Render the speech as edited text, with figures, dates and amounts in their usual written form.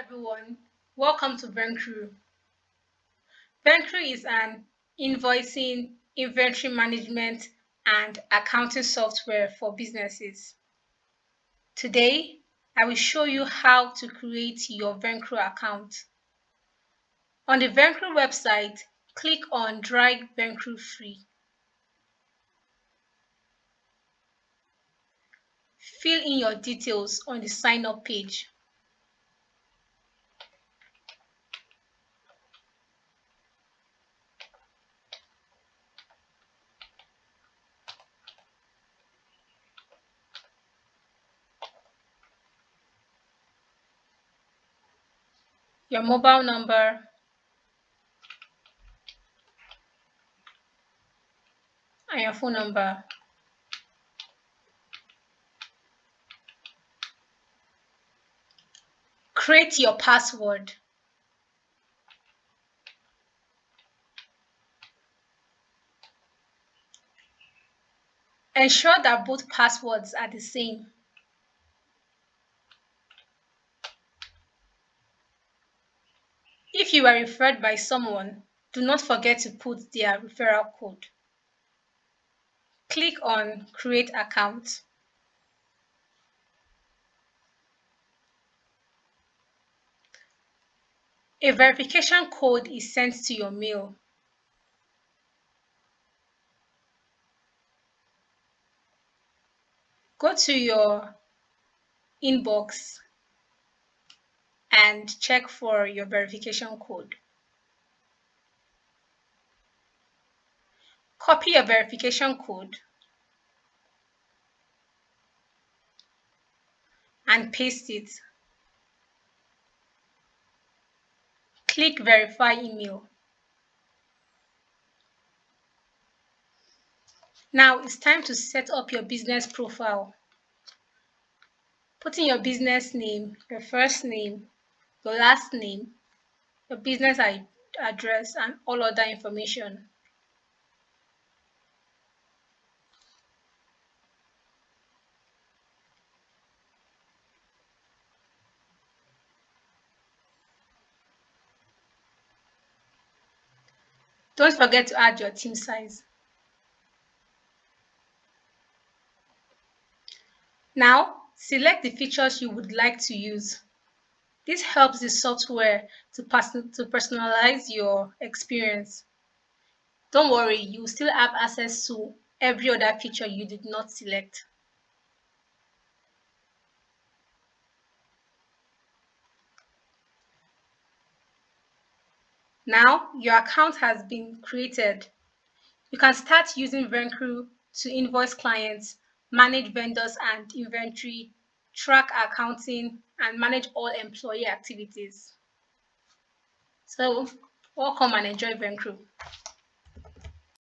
everyone, welcome to Vencru. Vencru is an invoicing, inventory management, and accounting software for businesses. Today, I will show you how to create your Vencru account. On the Vencru website, click on Try Vencru Free. Fill in your details on the sign up page. Your mobile number, and your phone number. Create your password. Ensure that both passwords are the same. If you were referred by someone, do not forget to put their referral code. Click on Create Account. A verification code is sent to your mail. Go to your inbox and check for your verification code. Copy your verification code and paste it. Click Verify Email. Now it's time to set up your business profile. Put in your business name, your first name, your last name, your business address, and all other information. Don't forget to add your team size. Now, select the features you would like to use. This helps the software to personalize your experience. Don't worry, you will still have access to every other feature you did not select. Now, your account has been created. You can start using Vencru to invoice clients, manage vendors and inventory, track accounting, and manage all employee activities. So, welcome and enjoy Vencru.